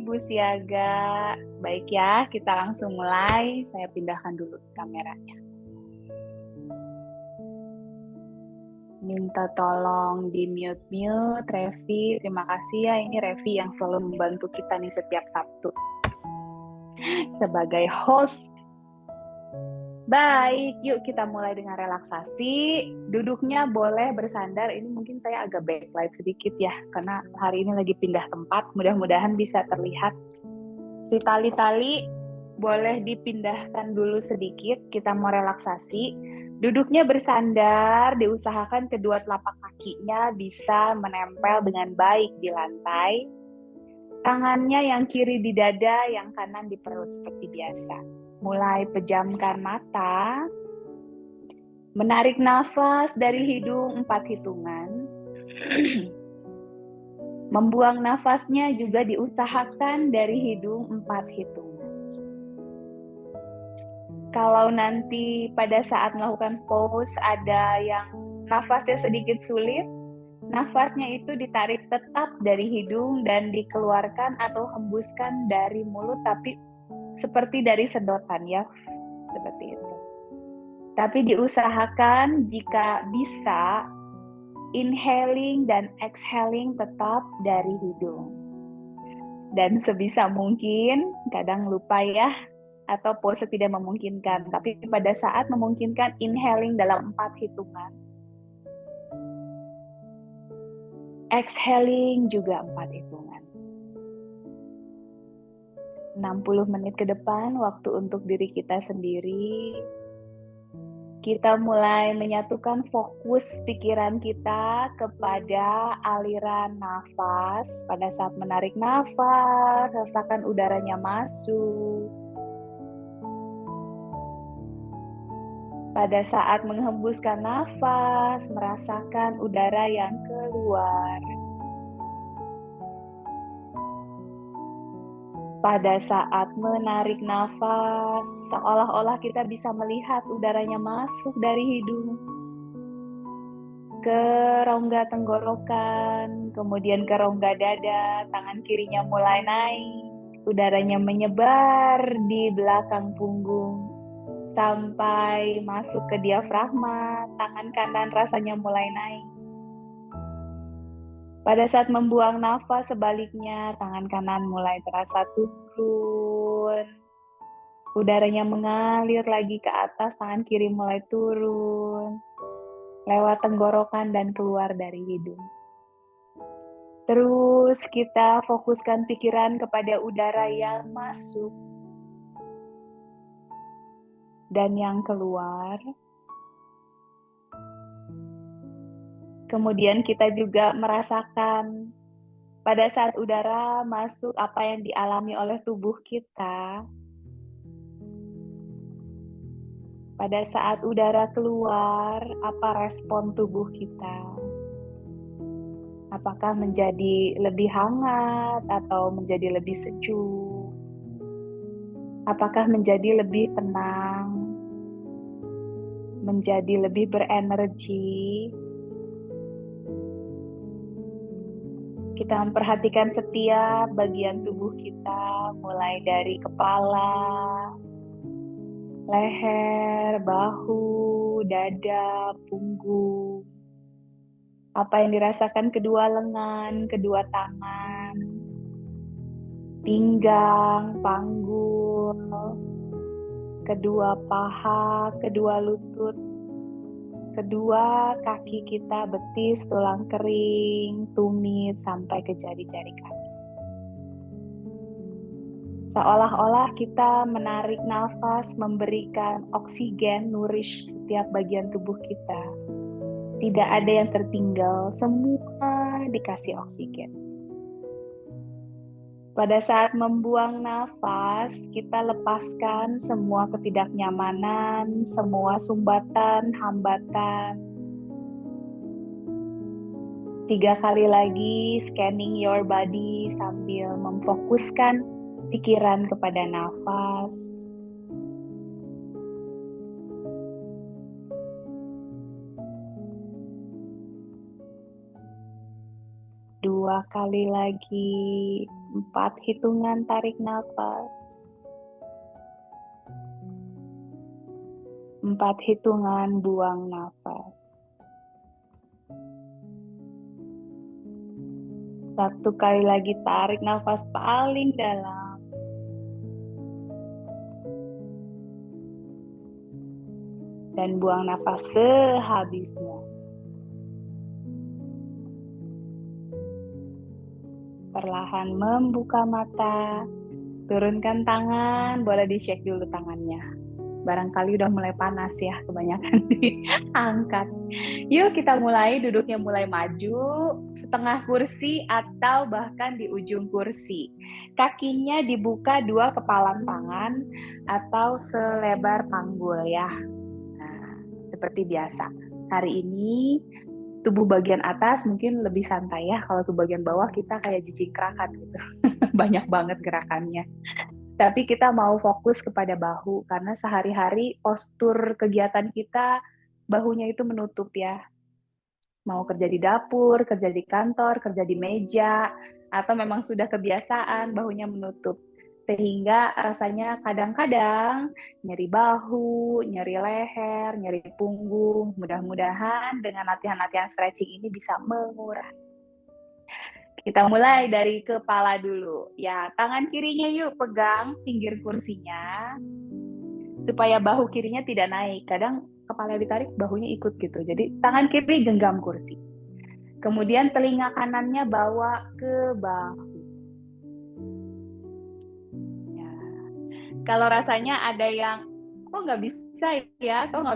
Bu Siaga. Baik ya, kita langsung mulai. Saya pindahkan dulu kameranya. Minta tolong di mute Revi. Terima kasih ya, ini Revi yang selalu membantu kita nih setiap Sabtu sebagai host. Baik, yuk kita mulai dengan relaksasi. Duduknya boleh bersandar. Ini mungkin saya agak backlight sedikit ya, karena hari ini lagi pindah tempat. Mudah-mudahan bisa terlihat. Si tali-tali boleh dipindahkan dulu sedikit. Kita mau relaksasi. Duduknya bersandar, diusahakan kedua telapak kakinya bisa menempel dengan baik di lantai. Tangannya yang kiri di dada, yang kanan di perut seperti biasa. Mulai pejamkan mata, menarik nafas dari hidung 4 hitungan. Membuang nafasnya juga diusahakan dari hidung 4 hitungan. Kalau nanti pada saat melakukan pause ada yang nafasnya sedikit sulit, nafasnya itu ditarik tetap dari hidung dan dikeluarkan atau hembuskan dari mulut, tapi seperti dari sedotan ya, seperti itu. Tapi diusahakan jika bisa inhaling dan exhaling tetap dari hidung. Dan sebisa mungkin, kadang lupa ya, atau pose tidak memungkinkan. Tapi pada saat memungkinkan, inhaling dalam 4 hitungan. Exhaling juga 4 hitungan. 60 menit ke depan, waktu untuk diri kita sendiri. Kita mulai menyatukan fokus pikiran kita kepada aliran nafas. Pada saat menarik nafas, rasakan udaranya masuk. Pada saat menghembuskan nafas, merasakan udara yang keluar. Pada saat menarik nafas, seolah-olah kita bisa melihat udaranya masuk dari hidung ke rongga tenggorokan, kemudian ke rongga dada, tangan kirinya mulai naik, udaranya menyebar di belakang punggung, sampai masuk ke diafragma, tangan kanan rasanya mulai naik. Pada saat membuang nafas sebaliknya, tangan kanan mulai terasa turun. Udaranya mengalir lagi ke atas, tangan kiri mulai turun. Lewat tenggorokan dan keluar dari hidung. Terus kita fokuskan pikiran kepada udara yang masuk dan yang keluar. Kemudian kita juga merasakan pada saat udara masuk apa yang dialami oleh tubuh kita. Pada saat udara keluar, apa respon tubuh kita? Apakah menjadi lebih hangat atau menjadi lebih sejuk? Apakah menjadi lebih tenang? Menjadi lebih berenergi? Kita memperhatikan setiap bagian tubuh kita, mulai dari kepala, leher, bahu, dada, punggung. Apa yang dirasakan kedua lengan, kedua tangan, pinggang, panggul, kedua paha, kedua lutut, kedua kaki kita, betis, tulang kering, tumit, sampai ke jari-jari kaki. Seolah-olah kita menarik nafas, memberikan oksigen, nourish setiap bagian tubuh kita. Tidak ada yang tertinggal, semua dikasih oksigen. Pada saat membuang nafas, kita lepaskan semua ketidaknyamanan, semua sumbatan, hambatan. 3 kali lagi scanning your body sambil memfokuskan pikiran kepada nafas. Dua kali lagi 4 hitungan tarik nafas. 4 hitungan buang nafas. 1 kali lagi tarik nafas paling dalam. Dan buang nafas sehabisnya. Perlahan membuka mata, turunkan tangan, boleh di-shake dulu tangannya. Barangkali udah mulai panas ya, kebanyakan diangkat. Yuk kita mulai, duduknya mulai maju, setengah kursi atau bahkan di ujung kursi. Kakinya dibuka 2 kepalan tangan atau selebar panggul ya. Nah, seperti biasa. Hari ini tubuh bagian atas mungkin lebih santai ya. Kalau tubuh bagian bawah kita kayak cicingkrakan gitu. Banyak banget gerakannya. Tapi kita mau fokus kepada bahu karena sehari-hari postur kegiatan kita bahunya itu menutup ya. Mau kerja di dapur, kerja di kantor, kerja di meja, atau memang sudah kebiasaan bahunya menutup. Sehingga rasanya kadang-kadang nyeri bahu, nyeri leher, nyeri punggung. Mudah-mudahan dengan latihan-latihan stretching ini bisa mengurangi. Kita mulai dari kepala dulu. Ya, tangan kirinya yuk pegang pinggir kursinya supaya bahu kirinya tidak naik. Kadang kepala ditarik, bahunya ikut gitu. Jadi tangan kiri genggam kursi. Kemudian telinga kanannya bawa ke bahu. Ya. Kalau rasanya ada yang kok nggak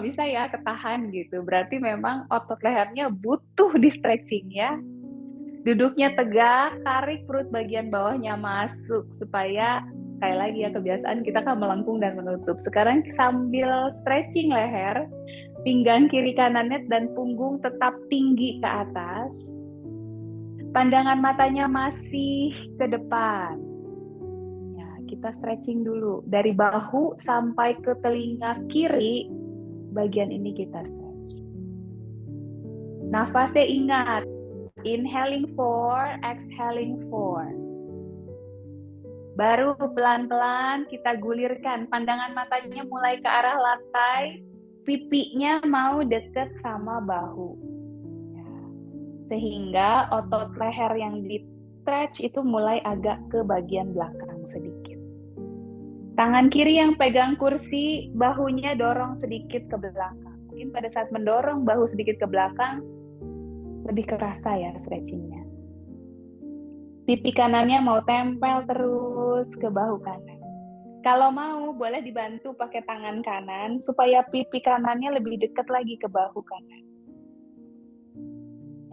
bisa ya ketahan gitu. Berarti memang otot lehernya butuh di stretching ya. Duduknya tegak, tarik perut bagian bawahnya masuk supaya sekali lagi ya kebiasaan kita kan melengkung dan menutup. Sekarang sambil stretching leher, pinggang kiri kanannya dan punggung tetap tinggi ke atas. Pandangan matanya masih ke depan. Ya, kita stretching dulu dari bahu sampai ke telinga kiri. Bagian ini kita stretch. Nafasnya ingat, inhaling 4, exhaling 4. Baru pelan-pelan kita gulirkan, pandangan matanya mulai ke arah lantai, pipinya mau deket sama bahu. Sehingga otot leher yang di stretch itu mulai agak ke bagian belakang sedikit. Tangan kiri yang pegang kursi, bahunya dorong sedikit ke belakang. Mungkin pada saat mendorong bahu sedikit ke belakang, lebih kerasa ya stretchingnya. Pipi kanannya mau tempel terus ke bahu kanan. Kalau mau, boleh dibantu pakai tangan kanan supaya pipi kanannya lebih dekat lagi ke bahu kanan.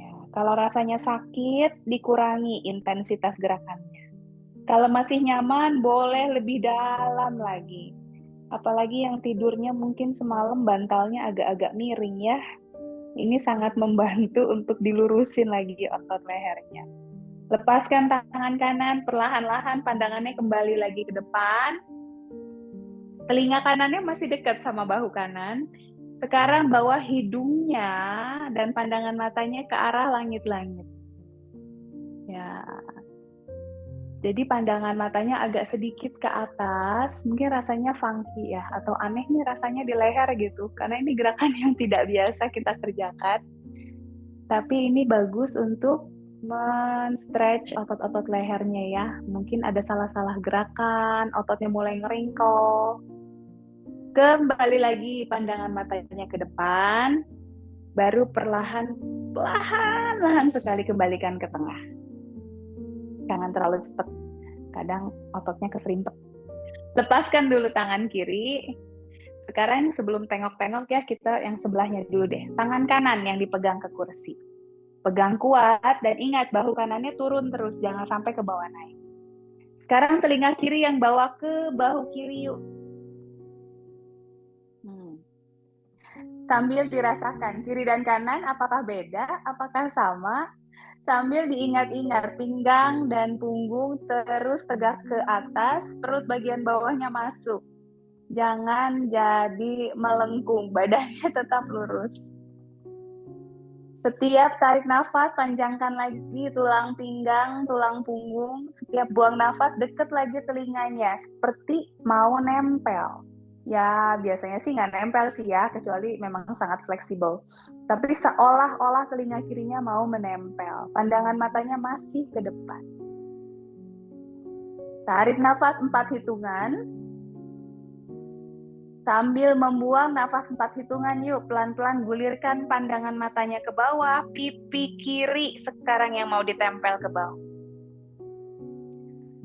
Ya, kalau rasanya sakit, dikurangi intensitas gerakannya. Kalau masih nyaman, boleh lebih dalam lagi. Apalagi yang tidurnya mungkin semalam bantalnya agak-agak miring ya. Ini sangat membantu untuk dilurusin lagi otot lehernya. Lepaskan tangan kanan, perlahan-lahan pandangannya kembali lagi ke depan. Telinga kanannya masih dekat sama bahu kanan. Sekarang bawa hidungnya dan pandangan matanya ke arah langit-langit. Ya. Jadi pandangan matanya agak sedikit ke atas, mungkin rasanya funky ya, atau aneh nih rasanya di leher gitu, karena ini gerakan yang tidak biasa kita kerjakan. Tapi ini bagus untuk men-stretch otot-otot lehernya ya. Mungkin ada salah-salah gerakan, ototnya mulai ngeringkel. Kembali lagi pandangan matanya ke depan, baru perlahan-lahan sekali kembalikan ke tengah. Jangan terlalu cepat, kadang ototnya keserimpet. Lepaskan dulu tangan kiri. Sekarang sebelum tengok-tengok ya, kita yang sebelahnya dulu deh. Tangan kanan yang dipegang ke kursi. Pegang kuat dan ingat bahu kanannya turun terus, jangan sampai ke bawah naik. Sekarang telinga kiri yang bawa ke bahu kiri yuk. Sambil dirasakan kiri dan kanan apakah beda, apakah sama. Sambil diingat-ingat pinggang dan punggung terus tegak ke atas, perut bagian bawahnya masuk. Jangan jadi melengkung, badannya tetap lurus. Setiap tarik nafas, panjangkan lagi tulang pinggang, tulang punggung. Setiap buang nafas, deket lagi telinganya. Seperti mau nempel. Ya, biasanya sih nggak nempel sih ya, kecuali memang sangat fleksibel. Tapi seolah-olah telinga kirinya mau menempel. Pandangan matanya masih ke depan. Tarik nafas 4 hitungan. Sambil membuang nafas 4 hitungan, yuk pelan-pelan gulirkan pandangan matanya ke bawah, pipi kiri sekarang yang mau ditempel ke bawah.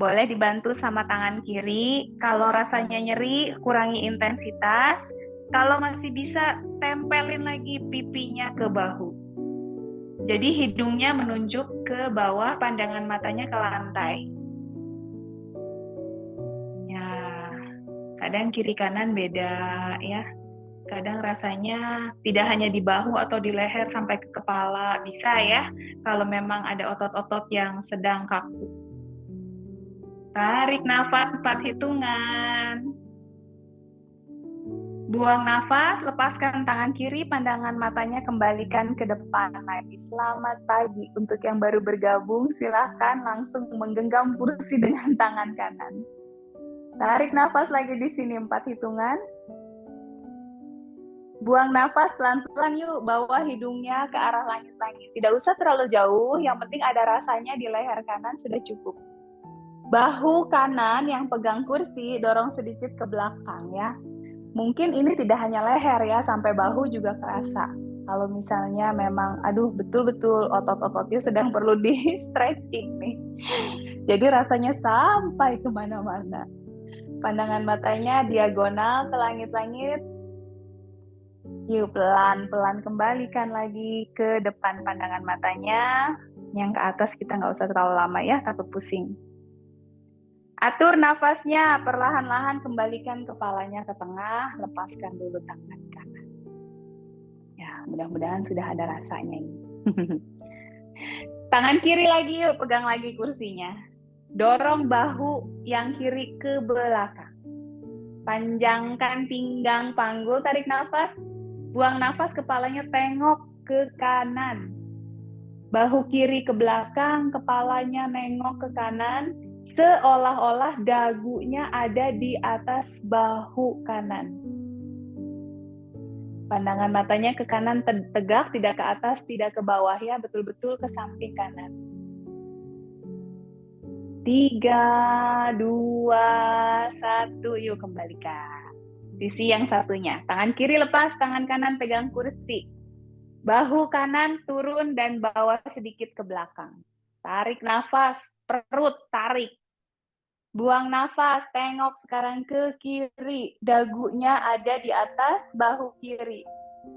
Boleh dibantu sama tangan kiri, kalau rasanya nyeri, kurangi intensitas. Kalau masih bisa, tempelin lagi pipinya ke bahu. Jadi hidungnya menunjuk ke bawah, pandangan matanya ke lantai. Kadang kiri kanan beda ya. Kadang rasanya tidak hanya di bahu atau di leher sampai ke kepala. Bisa ya kalau memang ada otot-otot yang sedang kaku. Tarik nafas 4 hitungan. Buang nafas, lepaskan tangan kiri, pandangan matanya kembalikan ke depan lagi. Selamat pagi. Untuk yang baru bergabung, silahkan langsung menggenggam kursi dengan tangan kanan. Tarik nafas lagi di sini 4 hitungan. Buang nafas pelan-pelan yuk, bawa hidungnya ke arah langit-langit. Tidak usah terlalu jauh, yang penting ada rasanya di leher kanan sudah cukup. Bahu kanan yang pegang kursi, dorong sedikit ke belakang ya. Mungkin ini tidak hanya leher ya, sampai bahu juga kerasa. Kalau misalnya memang, aduh betul-betul otot-ototnya sedang perlu di stretching nih. Jadi rasanya sampai kemana-mana. Pandangan matanya diagonal ke langit-langit. Yuk pelan-pelan kembalikan lagi ke depan pandangan matanya. Yang ke atas kita nggak usah terlalu lama ya, takut pusing. Atur nafasnya, perlahan-lahan kembalikan kepalanya ke tengah, lepaskan dulu tangan kanan. Ya, mudah-mudahan sudah ada rasanya ini. Tangan kiri lagi yuk, pegang lagi kursinya. Dorong bahu yang kiri ke belakang. Panjangkan pinggang panggul, tarik nafas. Buang nafas, kepalanya tengok ke kanan. Bahu kiri ke belakang, kepalanya nengok ke kanan. Seolah-olah dagunya ada di atas bahu kanan. Pandangan matanya ke kanan tegak, tidak ke atas, tidak ke bawah ya, betul-betul ke samping kanan. 3, 2, 1, yuk kembalikan. Sisi yang satunya, tangan kiri lepas, tangan kanan pegang kursi. Bahu kanan turun dan bawa sedikit ke belakang. Tarik nafas, perut tarik. Buang nafas, tengok sekarang ke kiri. Dagunya ada di atas bahu kiri.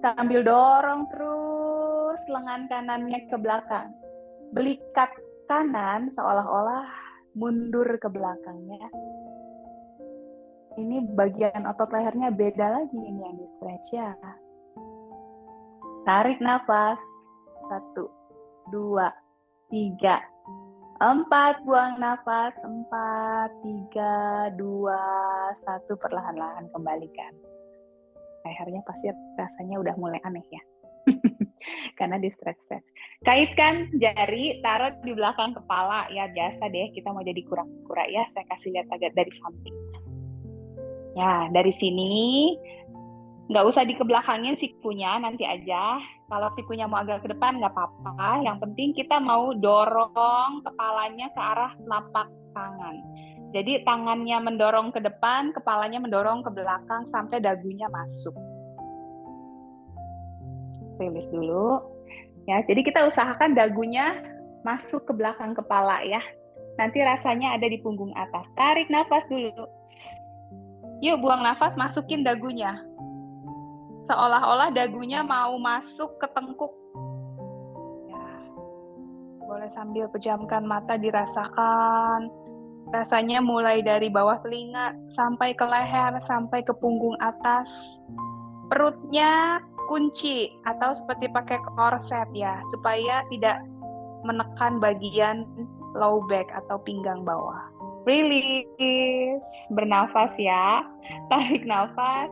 Sambil dorong terus lengan kanannya ke belakang. Belikat kanan seolah-olah mundur ke belakangnya. Ini bagian otot lehernya beda lagi ini yang di stretch ya. Tarik nafas. 1, 2, 3, 4. Buang nafas. 4, 3, 2, 1. Perlahan-lahan kembalikan. Lehernya pasti rasanya udah mulai aneh ya. Karena di stretch. Kaitkan jari, taruh di belakang kepala. Ya biasa deh, kita mau jadi kura-kura ya. Saya kasih lihat agak dari samping. Ya, dari sini nggak usah dikebelakangin sikunya, nanti aja. Kalau sikunya mau agak ke depan nggak apa-apa. Yang penting kita mau dorong kepalanya ke arah telapak tangan. Jadi tangannya mendorong ke depan, kepalanya mendorong ke belakang sampai dagunya masuk. Rilis dulu. Ya, jadi kita usahakan dagunya masuk ke belakang kepala ya. Nanti rasanya ada di punggung atas. Tarik nafas dulu. Yuk buang nafas, masukin dagunya. Seolah-olah dagunya mau masuk ke tengkuk. Ya, boleh sambil pejamkan mata dirasakan. Rasanya mulai dari bawah telinga sampai ke leher, sampai ke punggung atas. Perutnya kunci atau seperti pakai korset ya, supaya tidak menekan bagian low back atau pinggang bawah. Release. Bernafas ya. Tarik nafas.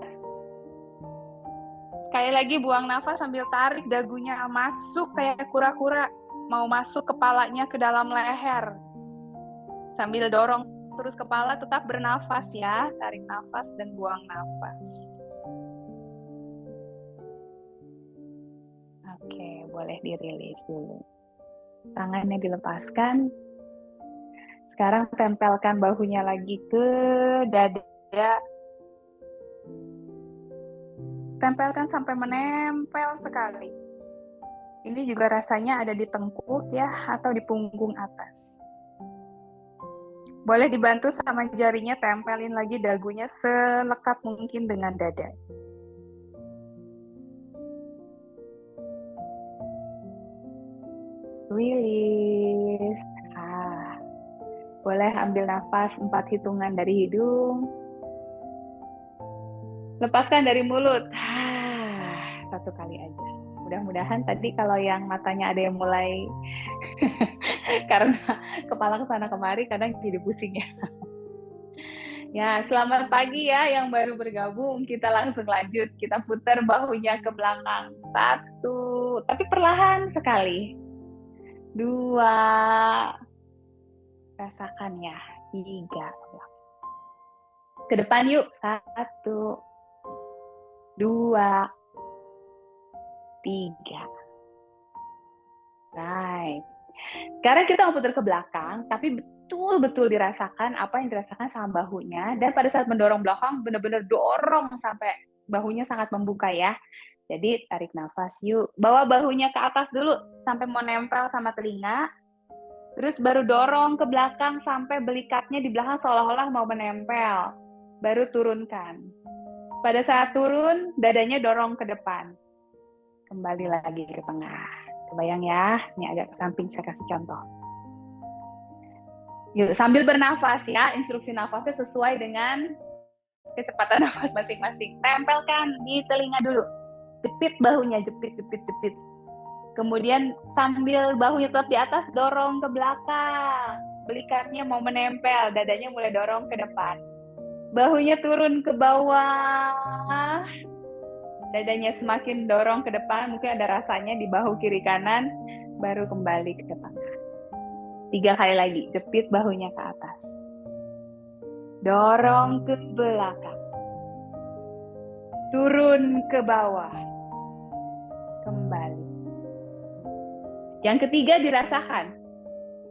Sekali lagi buang nafas sambil tarik dagunya masuk kayak kura-kura. Mau masuk kepalanya ke dalam leher. Sambil dorong terus kepala, tetap bernafas ya. Tarik nafas dan buang nafas. Oke, boleh dirilis dulu. Tangannya dilepaskan. Sekarang tempelkan bahunya lagi ke dada. Tempelkan sampai menempel sekali. Ini juga rasanya ada di tengkuk ya, atau di punggung atas. Boleh dibantu sama jarinya, tempelin lagi dagunya selekat mungkin dengan dada. Release. Boleh ambil nafas 4 hitungan dari hidung. Lepaskan dari mulut. 1 kali aja. Mudah-mudahan tadi kalau yang matanya ada yang mulai karena kepala kesana kemari kadang jadi pusing ya. Ya, selamat pagi ya yang baru bergabung. Kita langsung lanjut. Kita putar bahunya ke belakang. 1, tapi perlahan sekali. 2, rasakan ya. 3, ke depan yuk. 1, 2, 3. Right. Sekarang kita mau putar ke belakang, tapi betul-betul dirasakan apa yang dirasakan sama bahunya. Dan pada saat mendorong belakang, benar-benar dorong sampai bahunya sangat membuka ya. Jadi tarik nafas yuk. Bawa bahunya ke atas dulu sampai mau nempel sama telinga. Terus baru dorong ke belakang sampai belikatnya di belakang seolah-olah mau menempel. Baru turunkan. Pada saat turun, dadanya dorong ke depan. Kembali lagi ke tengah. Kebayang ya, ini agak ke samping, saya kasih contoh. Yuk, sambil bernafas ya, instruksi nafasnya sesuai dengan kecepatan nafas masing-masing. Tempelkan di telinga dulu. Jepit bahunya, jepit. Kemudian sambil bahunya tetap di atas, dorong ke belakang. Belikatnya mau menempel, dadanya mulai dorong ke depan. Bahunya turun ke bawah. Dadanya semakin dorong ke depan, mungkin ada rasanya di bahu kiri kanan, baru kembali ke depan. 3 kali lagi, jepit bahunya ke atas. Dorong ke belakang. Turun ke bawah. Kembali. Yang ketiga dirasakan.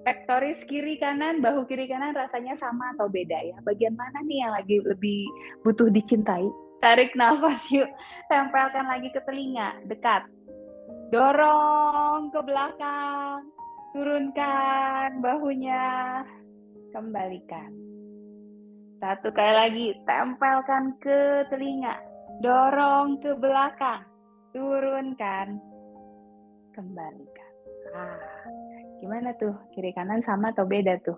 Pektoris kiri kanan, bahu kiri kanan rasanya sama atau beda ya? Bagian mana nih yang lagi lebih butuh dicintai? Tarik nafas yuk. Tempelkan lagi ke telinga, dekat. Dorong ke belakang. Turunkan bahunya. Kembalikan. 1 kali lagi. Tempelkan ke telinga. Dorong ke belakang. Turunkan. Kembalikan. Gimana tuh? Kiri kanan sama atau beda tuh?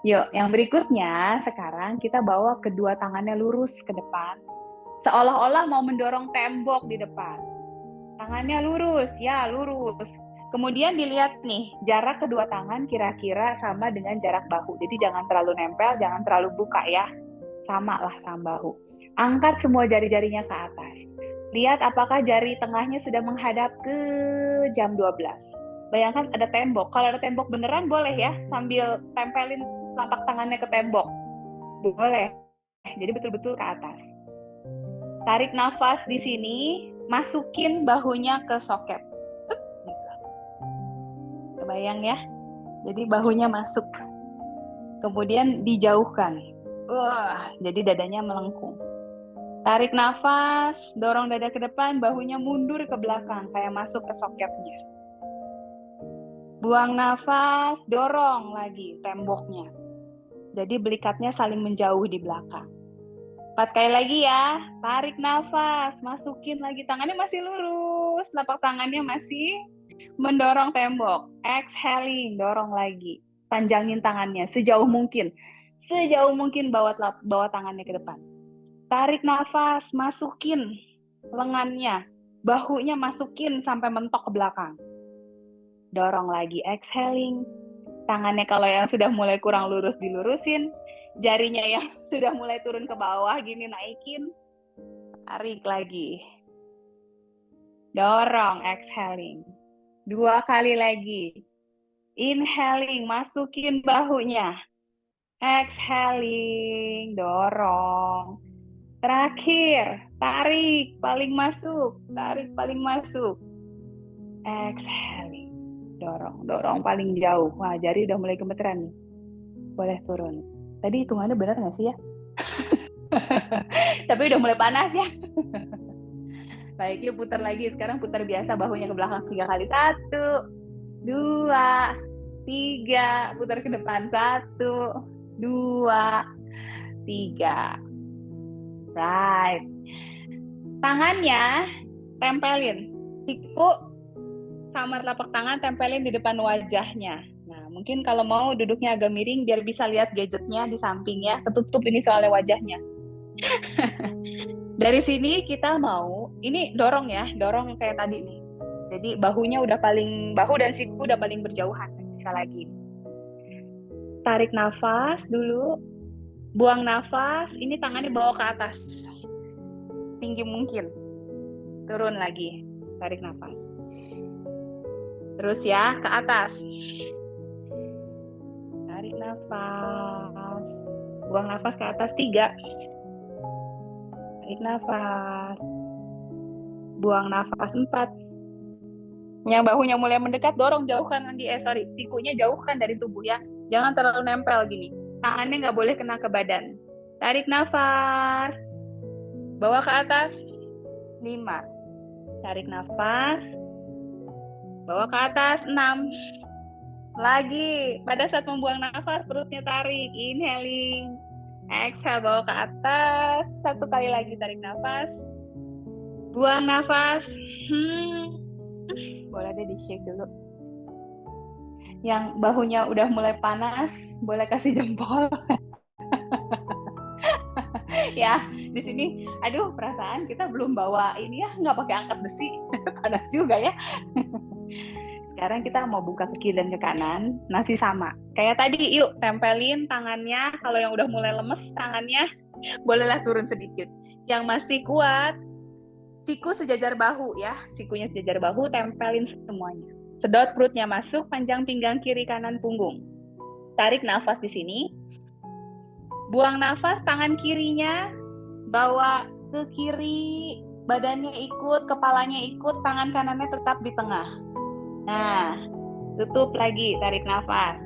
Yuk, yang berikutnya sekarang kita bawa kedua tangannya lurus ke depan. Seolah-olah mau mendorong tembok di depan. Tangannya lurus, ya lurus. Kemudian dilihat nih, jarak kedua tangan kira-kira sama dengan jarak bahu. Jadi jangan terlalu nempel, jangan terlalu buka ya. Sama lah sama bahu. Angkat semua jari-jarinya ke atas. Lihat apakah jari tengahnya sudah menghadap ke jam 12. Bayangkan ada tembok. Kalau ada tembok beneran boleh ya, sambil tempelin telapak tangannya ke tembok. Boleh. Jadi betul-betul ke atas. Tarik nafas di sini, masukin bahunya ke soket. Kebayang ya? Jadi bahunya masuk. Kemudian dijauhkan. Jadi dadanya melengkung. Tarik nafas, dorong dada ke depan, bahunya mundur ke belakang, kayak masuk ke soketnya. Buang nafas, dorong lagi temboknya. Jadi belikatnya saling menjauh di belakang. 4 kali lagi ya, tarik nafas, masukin lagi, tangannya masih lurus, telapak tangannya masih mendorong tembok. Exhaling, dorong lagi, panjangin tangannya sejauh mungkin. Sejauh mungkin bawa tangannya ke depan. Tarik nafas, masukin lengannya, bahunya masukin sampai mentok ke belakang. Dorong lagi, exhaling. Tangannya kalau yang sudah mulai kurang lurus dilurusin, jarinya yang sudah mulai turun ke bawah gini naikin. Tarik lagi. Dorong, exhaling. 2 kali lagi. Inhaling, masukin bahunya. Exhaling, dorong. Terakhir, tarik paling masuk. Tarik paling masuk. Exhaling, dorong. Dorong paling jauh. Wah, jari udah mulai gemeteran nih. Boleh turun. Tadi hitungannya benar nggak sih ya? Tapi udah mulai panas ya. Baik, yuk putar lagi. Sekarang putar biasa bahunya ke belakang 3 kali. 1, 2, 3. Putar ke depan. 1, 2, 3. Right. Tangannya tempelin. Siku sama telapak tangan tempelin di depan wajahnya. Nah, mungkin kalau mau duduknya agak miring biar bisa lihat gadgetnya di sampingnya. Ketutup ini soalnya wajahnya. Dari sini kita mau, ini dorong ya, dorong kayak tadi nih. Jadi bahu dan siku udah paling berjauhan. Bisa lagi. Tarik nafas dulu, buang nafas, ini tangannya bawa ke atas. Tinggi mungkin. Turun lagi, tarik nafas. Terus ya, ke atas. Tarik nafas, buang nafas ke atas 3. Tarik nafas, buang nafas 4. Yang bahunya mulai mendekat, dorong jauhkan lagi. Sikunya jauhkan dari tubuh ya. Jangan terlalu nempel gini. Tangannya nggak boleh kena ke badan. Tarik nafas, bawa ke atas 5. Tarik nafas, bawa ke atas 6. Lagi, pada saat membuang nafas, perutnya tarik. Inhaling. Exhale, bawa ke atas. 1 kali lagi tarik nafas. Buang nafas. Boleh deh di-shake dulu. Yang bahunya udah mulai panas, boleh kasih jempol. Ya, di sini, aduh, perasaan kita belum bawa ini ya, nggak pakai angkat besi. Panas juga ya. Sekarang kita mau buka ke kiri dan ke kanan, masih sama. Kayak tadi, yuk tempelin tangannya. Kalau yang udah mulai lemes tangannya, bolehlah turun sedikit. Yang masih kuat, siku sejajar bahu ya. Sikunya sejajar bahu, tempelin semuanya. Sedot perutnya masuk, panjang pinggang kiri kanan punggung. Tarik nafas di sini. Buang nafas, tangan kirinya bawa ke kiri, badannya ikut, kepalanya ikut, tangan kanannya tetap di tengah. Nah, tutup lagi, tarik nafas.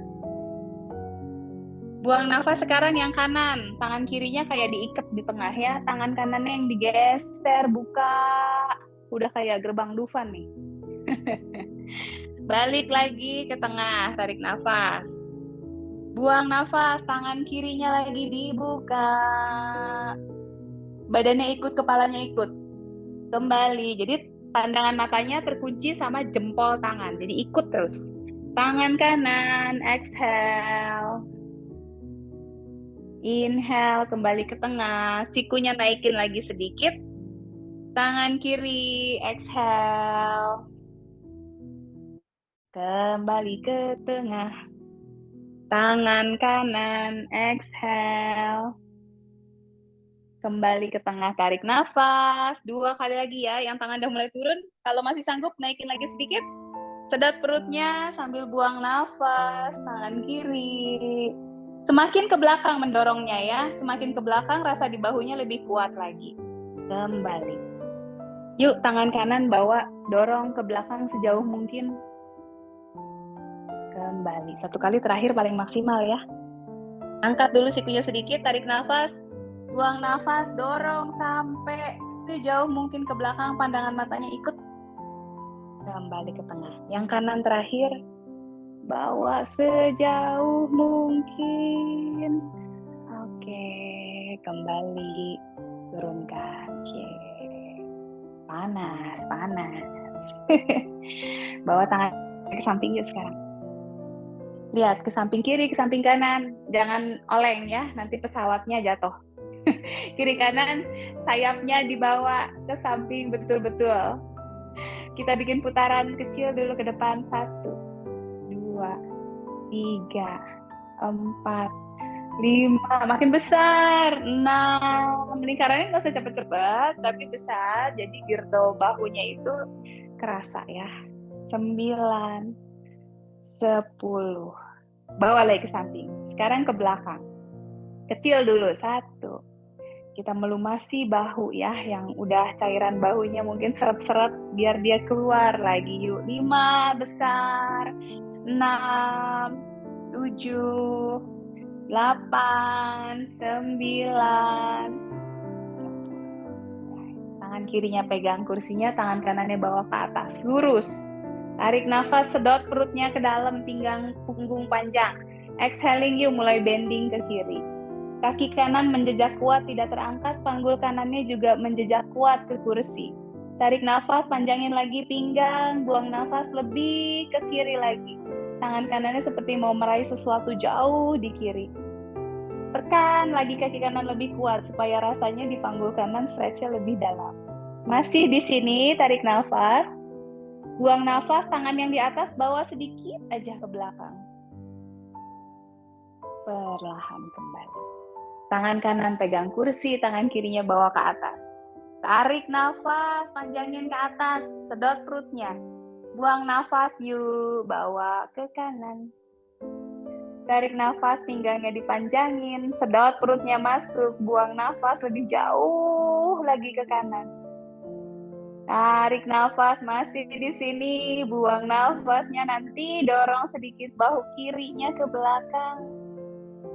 Buang nafas sekarang yang kanan, tangan kirinya kayak diikat di tengah ya, tangan kanannya yang digeser, buka, udah kayak gerbang Dufan nih. Balik lagi ke tengah, tarik nafas. Buang nafas, tangan kirinya lagi dibuka. Badannya ikut, kepalanya ikut. Kembali, jadi pandangan matanya terkunci sama jempol tangan, jadi ikut terus. Tangan kanan, exhale. Inhale, kembali ke tengah. Sikunya naikin lagi sedikit. Tangan kiri, exhale. Kembali ke tengah. Tangan kanan, exhale. Kembali ke tengah, tarik nafas. 2 kali lagi ya, yang tangan udah mulai turun. Kalau masih sanggup, naikin lagi sedikit. Sedot perutnya sambil buang nafas, tangan kiri. Semakin ke belakang mendorongnya ya, semakin ke belakang rasa di bahunya lebih kuat lagi. Kembali. Yuk, tangan kanan bawa, dorong ke belakang sejauh mungkin. Kembali. 1 kali terakhir paling maksimal ya. Angkat dulu sikunya sedikit, tarik nafas. Buang nafas, dorong sampai sejauh mungkin ke belakang, pandangan matanya ikut. Kembali ke tengah. Yang kanan terakhir, bawa sejauh mungkin. Oke, kembali. Turunkan. Panas. Bawa tangan ke samping yuk sekarang. Lihat ke samping kiri, ke samping kanan. Jangan oleng ya, nanti pesawatnya jatuh. Kiri kanan, sayapnya dibawa ke samping betul-betul. Kita bikin putaran kecil dulu ke depan. 1, 2, 3, 4, 5, makin besar. 6, lingkarannya nggak usah cepet-cepet, tapi besar. Jadi girdle bahunya itu kerasa ya. 9, 10. Bawa lagi ke samping. Sekarang ke belakang. Kecil dulu, 1. Kita melumasi bahu ya, yang udah cairan bahunya mungkin seret-seret, biar dia keluar lagi yuk. 5, besar. 6, 7, 8, 9, 10. Tangan kirinya pegang kursinya, tangan kanannya bawa ke atas, lurus. Tarik nafas, sedot perutnya ke dalam, pinggang punggung panjang. Exhaling you, mulai bending ke kiri. Kaki kanan menjejak kuat, tidak terangkat, panggul kanannya juga menjejak kuat ke kursi. Tarik nafas, panjangin lagi pinggang, buang nafas lebih ke kiri lagi. Tangan kanannya seperti mau meraih sesuatu jauh di kiri. Tekan lagi kaki kanan lebih kuat supaya rasanya di panggul kanan stretch-nya lebih dalam. Masih di sini, tarik nafas. Buang nafas, tangan yang di atas bawa sedikit aja ke belakang. Perlahan kembali. Tangan kanan pegang kursi, tangan kirinya bawa ke atas. Tarik nafas, panjangin ke atas, sedot perutnya. Buang nafas, yuk, bawa ke kanan. Tarik nafas, pinggangnya dipanjangin, sedot perutnya masuk, buang nafas lebih jauh lagi ke kanan. Tarik nafas, masih di sini, buang nafasnya, nanti dorong sedikit bahu kirinya ke belakang.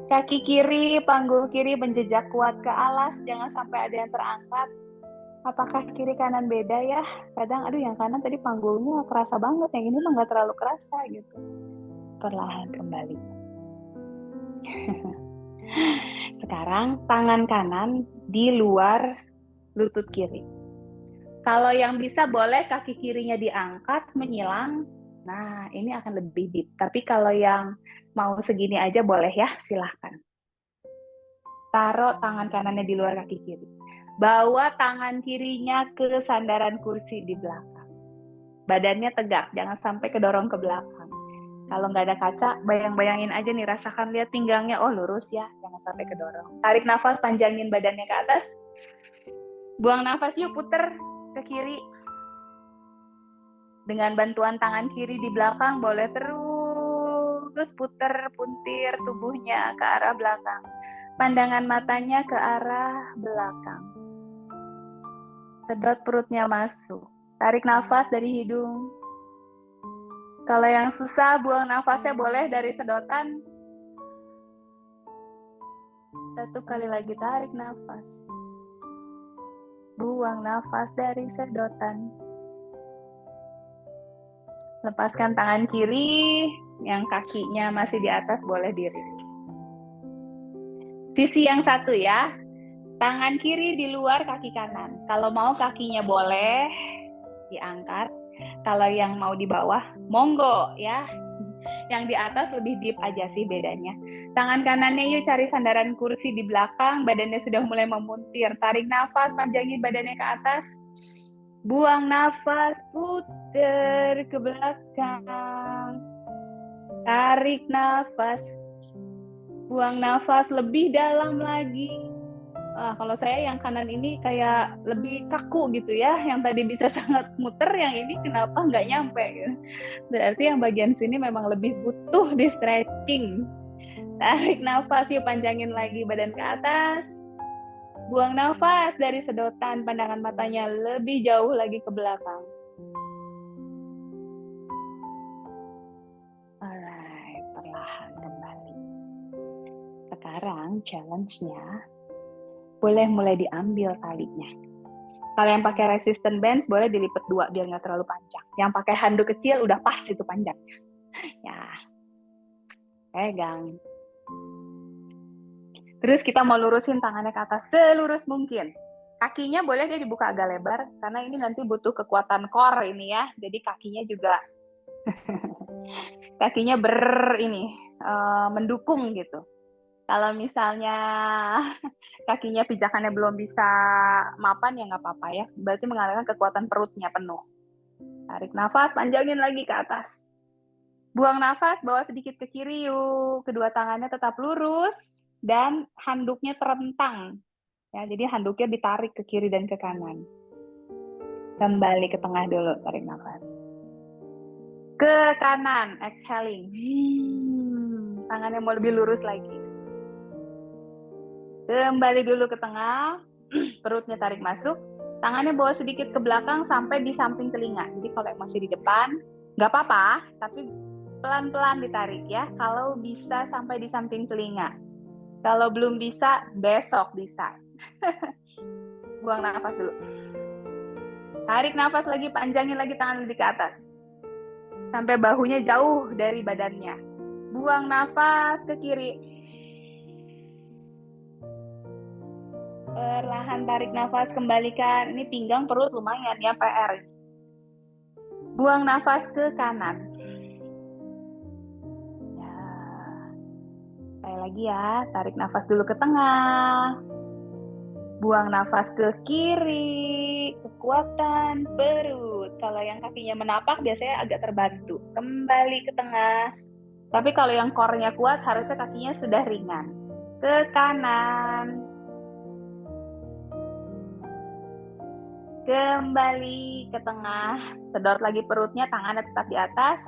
Kaki kiri, panggul kiri menjejak kuat ke alas, jangan sampai ada yang terangkat. Apakah kiri kanan beda ya? Kadang, aduh yang kanan tadi panggulnya kerasa banget, yang ini mah nggak terlalu kerasa gitu. Perlahan kembali. Sekarang tangan kanan di luar lutut kiri. Kalau yang bisa boleh kaki kirinya diangkat, menyilang. Nah, ini akan lebih deep. Tapi kalau yang mau segini aja boleh ya, silahkan. Taruh tangan kanannya di luar kaki kiri. Bawa tangan kirinya ke sandaran kursi di belakang. Badannya tegak, jangan sampai kedorong ke belakang. Kalau nggak ada kaca, bayang-bayangin aja nih, rasakan, lihat pinggangnya, oh lurus ya, jangan sampai kedorong. Tarik nafas, panjangin badannya ke atas. Buang nafas yuk, puter ke kiri. Dengan bantuan tangan kiri di belakang, boleh terus puter puntir tubuhnya ke arah belakang. Pandangan matanya ke arah belakang. Sedot perutnya masuk. Tarik nafas dari hidung. Kalau yang susah, buang nafasnya boleh dari sedotan. 1 kali lagi tarik nafas. Buang nafas dari sedotan. Lepaskan tangan kiri, yang kakinya masih di atas boleh dirilis. Sisi yang satu ya, tangan kiri di luar kaki kanan. Kalau mau kakinya boleh diangkat. Kalau yang mau di bawah, monggo ya. Yang di atas lebih deep aja sih bedanya. Tangan kanannya yuk cari sandaran kursi di belakang, badannya sudah mulai memuntir. Tarik nafas, panjangin badannya ke atas. Buang nafas, puter ke belakang. Tarik nafas. Buang nafas lebih dalam lagi. Kalau saya yang kanan ini kayak lebih kaku gitu ya. Yang tadi bisa sangat muter, yang ini kenapa nggak nyampe gitu. Berarti yang bagian sini memang lebih butuh di stretching. Tarik nafas yuk, panjangin lagi badan ke atas. Buang nafas dari sedotan, pandangan matanya lebih jauh lagi ke belakang. Alright, perlahan kembali. Sekarang challenge-nya boleh mulai diambil talinya. Kalau yang pakai resistant bands boleh dilipat 2 biar nggak terlalu panjang. Yang pakai handuk kecil udah pas itu panjangnya. Ya, pegang. Terus kita mau lurusin tangannya ke atas selurus mungkin. Kakinya boleh dia dibuka agak lebar, karena ini nanti butuh kekuatan core ini ya. Jadi kakinya juga kakinya mendukung gitu. Kalau misalnya kakinya pijakannya belum bisa mapan ya nggak apa-apa ya. Berarti mengalami kekuatan perutnya penuh. Tarik nafas, panjangin lagi ke atas. Buang nafas, bawa sedikit ke kiri yuk. Kedua tangannya tetap lurus. dan handuknya terentang. Ya, jadi handuknya ditarik ke kiri dan ke kanan. Kembali ke tengah dulu, tarik nafas. Ke kanan, exhaling. Tangannya mau lebih lurus lagi. Kembali dulu ke tengah, perutnya tarik masuk. Tangannya bawa sedikit ke belakang sampai di samping telinga. Jadi kalau masih di depan, nggak apa-apa, tapi pelan-pelan ditarik ya. Kalau bisa sampai di samping telinga. Kalau belum bisa, besok bisa. Buang nafas dulu. Tarik nafas lagi, panjangin lagi tangan lebih ke atas. Sampai bahunya jauh dari badannya. Buang nafas ke kiri. Perlahan tarik nafas, kembalikan. Ini pinggang perut lumayan ya, PR. Buang nafas ke kanan. Ya. Sekali lagi ya, tarik nafas dulu ke tengah. Buang nafas ke kiri, kekuatan perut. Kalau yang kakinya menapak biasanya agak terbantu. Kembali ke tengah. Tapi kalau yang core-nya kuat, harusnya kakinya sudah ringan. Ke kanan. Kembali ke tengah. Sedot lagi perutnya, tangannya tetap di atas.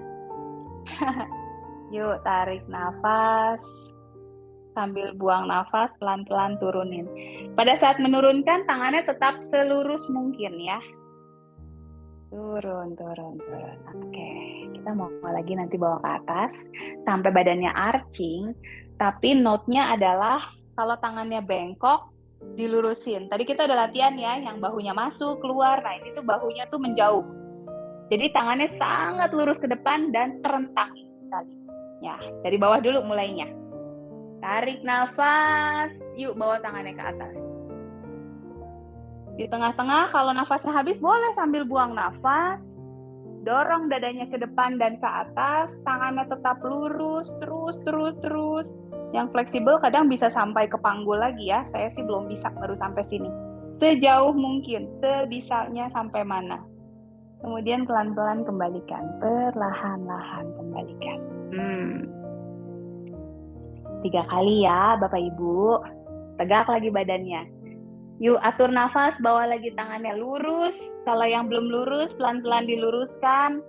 Yuk, tarik nafas. Sambil buang nafas, pelan-pelan turunin. Pada saat menurunkan, tangannya tetap selurus mungkin ya. Turun. Oke, kita mau lagi nanti bawa ke atas sampai badannya arching. Tapi note-nya adalah kalau tangannya bengkok, dilurusin. Tadi kita udah latihan ya, yang bahunya masuk, keluar. Nah, ini tuh bahunya tuh menjauh. Jadi tangannya sangat lurus ke depan dan terentang sekali. Ya, dari bawah dulu mulainya. Tarik nafas, yuk bawa tangannya ke atas. Di tengah-tengah kalau nafasnya habis boleh sambil buang nafas. Dorong dadanya ke depan dan ke atas, tangannya tetap lurus, terus. Yang fleksibel kadang bisa sampai ke panggul lagi ya, saya sih belum bisa, baru sampai sini. Sejauh mungkin, sebisanya sampai mana. Kemudian pelan-pelan kembalikan, perlahan-lahan kembalikan. 3 kali ya Bapak Ibu. Tegak lagi badannya. Yuk atur nafas, bawa lagi tangannya lurus. Kalau yang belum lurus, pelan-pelan diluruskan.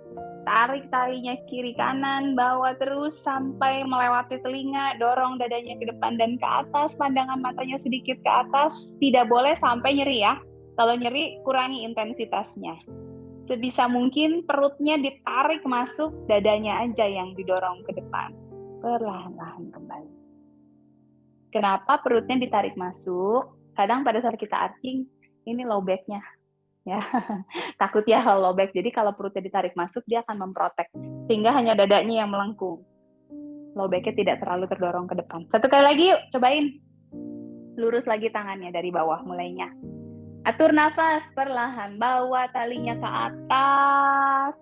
Tarik talinya kiri kanan, bawa terus sampai melewati telinga. Dorong dadanya ke depan dan ke atas, pandangan matanya sedikit ke atas. Tidak boleh sampai nyeri ya. Kalau nyeri, kurangi intensitasnya. Sebisa mungkin perutnya ditarik masuk, dadanya aja yang didorong ke depan. Perlahan-lahan kembali. Kenapa perutnya ditarik masuk? Kadang pada saat kita arching, ini low back-nya. Ya. Takut ya kalau low back. Jadi kalau perutnya ditarik masuk, dia akan memprotek. Sehingga hanya dadanya yang melengkung. Low back-nya tidak terlalu terdorong ke depan. Satu kali lagi yuk, cobain. Lurus lagi tangannya dari bawah mulainya. Atur nafas perlahan. Bawa talinya ke atas.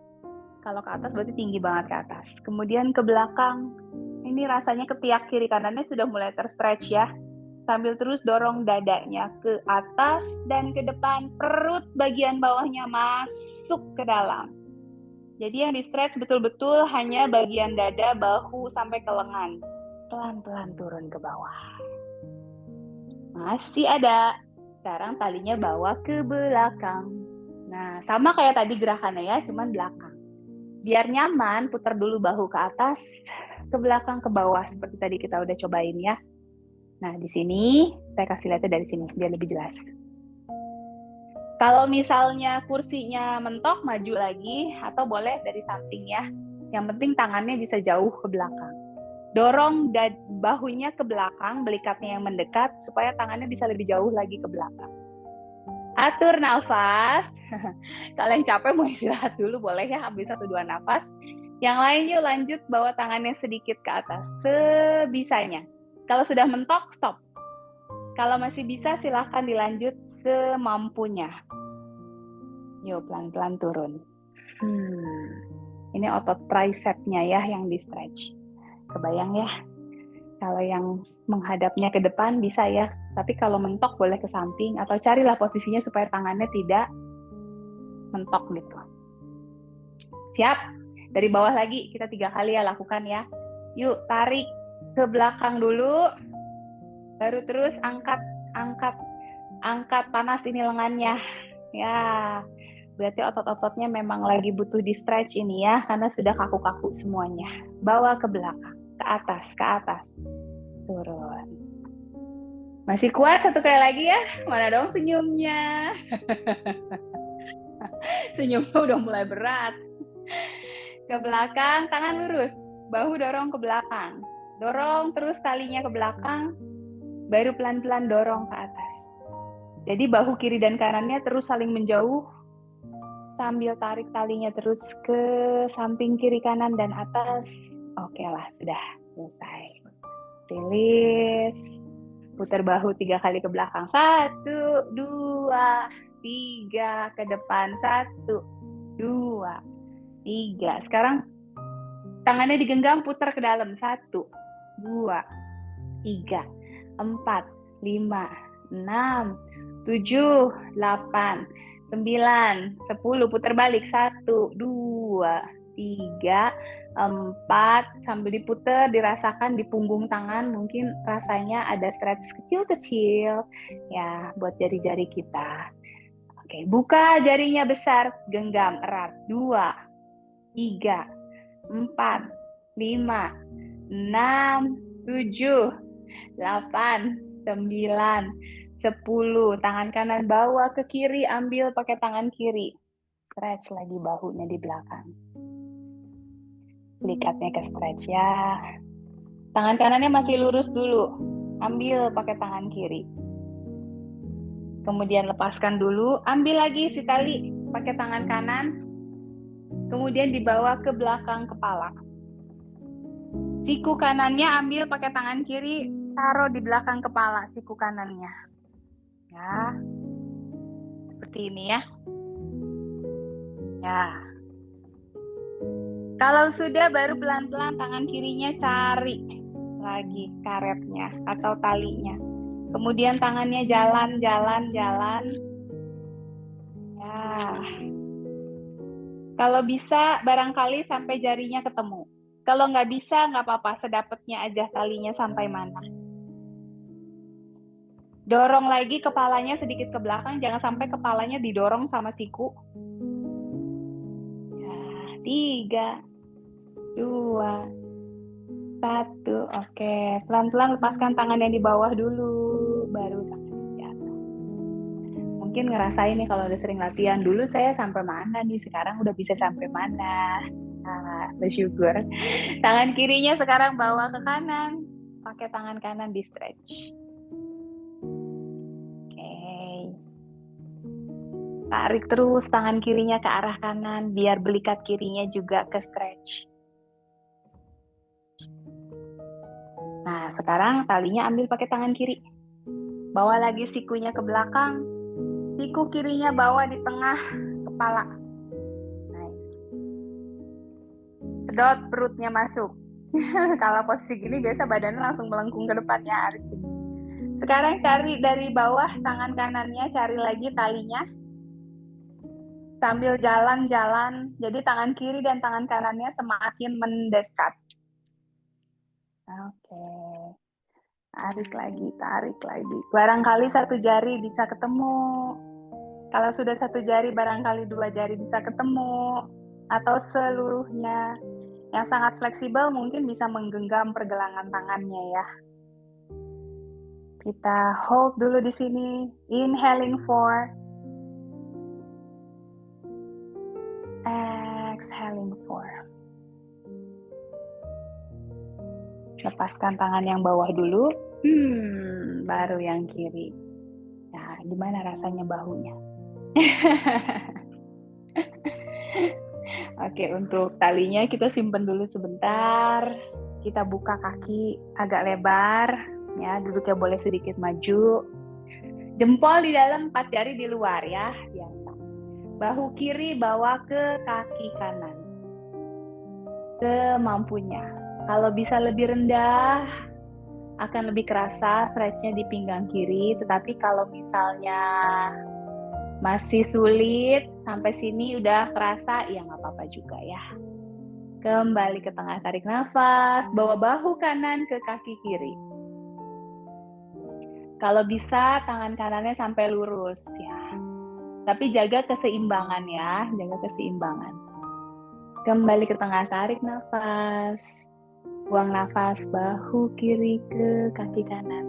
Kalau ke atas berarti tinggi banget ke atas. Kemudian ke belakang. Ini rasanya ketiak kiri kanannya sudah mulai terstretch ya. Sambil terus dorong dadanya ke atas dan ke depan. Perut bagian bawahnya masuk ke dalam. Jadi yang di stretch betul-betul hanya bagian dada, bahu, sampai ke lengan. Pelan-pelan turun ke bawah. Masih ada. Sekarang talinya bawa ke belakang. Nah, sama kayak tadi gerakannya ya, cuman belakang. Biar nyaman, putar dulu bahu ke atas, ke belakang, ke bawah. Seperti tadi kita udah cobain ya. Nah, di sini saya kasih lihatnya dari sini biar lebih jelas. Kalau misalnya kursinya mentok, maju lagi atau boleh dari samping ya. Yang penting tangannya bisa jauh ke belakang. Dorong bahunya ke belakang, belikatnya yang mendekat supaya tangannya bisa lebih jauh lagi ke belakang. Atur nafas. Kalau yang capek mau istirahat dulu boleh ya, ambil 1-2 nafas. Yang lain yuk lanjut, bawa tangannya sedikit ke atas, sebisanya. Kalau sudah mentok, stop. Kalau masih bisa, silahkan dilanjut semampunya. Yuk, pelan-pelan turun. Ini otot tricepnya ya yang di stretch. Kebayang ya? Kalau yang menghadapnya ke depan bisa ya. Tapi kalau mentok boleh ke samping. Atau carilah posisinya supaya tangannya tidak mentok gitu. Siap? Dari bawah lagi, kita 3 kali ya lakukan ya. Yuk, tarik ke belakang dulu. Baru terus angkat panas ini lengannya. Ya, berarti otot-ototnya memang lagi butuh di stretch ini ya, karena sudah kaku-kaku semuanya. Bawa ke belakang, ke atas, turun. Masih kuat satu kali lagi ya? Mana dong senyumnya? Senyumnya udah mulai berat. Ke belakang, tangan lurus, bahu dorong ke belakang. Dorong terus talinya ke belakang, baru pelan-pelan dorong ke atas. Jadi bahu kiri dan kanannya terus saling menjauh, sambil tarik talinya terus ke samping kiri kanan dan atas. Oke lah, sudah selesai. Rilis. Putar bahu 3 kali ke belakang. 1, 2, 3. Ke depan. 1, 2, 3. Sekarang tangannya digenggam, putar ke dalam. 1, 2, 3, 4, 5, 6, 7, 8, 9, 10. Putar balik. 1, 2, 3, 4. Sambil diputar, dirasakan di punggung tangan. Mungkin rasanya ada stretch kecil-kecil ya buat jari-jari kita. Oke, buka jarinya besar, genggam erat. 2, 3, 4, 5, 6, 7, 8, 9, 10. Tangan kanan bawa ke kiri, ambil pakai tangan kiri. Stretch lagi bahunya di belakang. Likatnya ke stretch ya. Tangan kanannya masih lurus dulu. Ambil pakai tangan kiri. Kemudian lepaskan dulu, ambil lagi si tali pakai tangan kanan. Kemudian dibawa ke belakang kepala. Siku kanannya ambil pakai tangan kiri, taruh di belakang kepala siku kanannya. Ya. Seperti ini ya. Ya. Kalau sudah, baru pelan-pelan tangan kirinya cari lagi karetnya atau talinya. Kemudian tangannya jalan. Ya. Kalau bisa, barangkali sampai jarinya ketemu. Kalau nggak bisa, nggak apa-apa, sedapatnya aja talinya sampai mana. Dorong lagi kepalanya sedikit ke belakang, jangan sampai kepalanya didorong sama siku. Ya, 3, 2, 1. Oke, pelan-pelan lepaskan tangan yang di bawah dulu, baru tangan yang di atas. Mungkin ngerasain nih kalau udah sering latihan, dulu saya sampai mana nih, sekarang udah bisa sampai mana. Nah, bersyukur. Tangan kirinya sekarang bawa ke kanan, pakai tangan kanan di stretch. Oke. Tarik terus tangan kirinya ke arah kanan, biar belikat kirinya juga ke stretch. Nah, sekarang talinya ambil pakai tangan kiri. Bawa lagi sikunya ke belakang. Siku kirinya bawa di tengah kepala. Nice. Sedot perutnya masuk. Kalau posisi gini biasa badannya langsung melengkung ke depannya, Archie. Sekarang cari dari bawah tangan kanannya, cari lagi talinya. Sambil jalan, jadi tangan kiri dan tangan kanannya semakin mendekat. Oke. Tarik lagi. Barangkali satu jari bisa ketemu. Kalau sudah satu jari, barangkali 2 jari bisa ketemu. Atau seluruhnya. Yang sangat fleksibel mungkin bisa menggenggam pergelangan tangannya ya. Kita hold dulu di sini. Inhaling 4. Exhaling 4. Lepaskan tangan yang bawah dulu. Baru yang kiri. Nah, gimana rasanya bahunya? Oke, untuk talinya kita simpen dulu sebentar. Kita buka kaki agak lebar. Ya, duduknya boleh sedikit maju. Jempol di dalam, 4 jari di luar ya. Biasa. Bahu kiri bawa ke kaki kanan. Semampunya. Kalau bisa lebih rendah, akan lebih kerasa stretch-nya di pinggang kiri. Tetapi kalau misalnya masih sulit, sampai sini udah kerasa, ya nggak apa-apa juga ya. Kembali ke tengah, tarik nafas, bawa bahu kanan ke kaki kiri. Kalau bisa tangan kanannya sampai lurus ya. Tapi jaga keseimbangan ya, jaga keseimbangan. Kembali ke tengah, tarik nafas. Buang nafas, bahu kiri ke kaki kanan.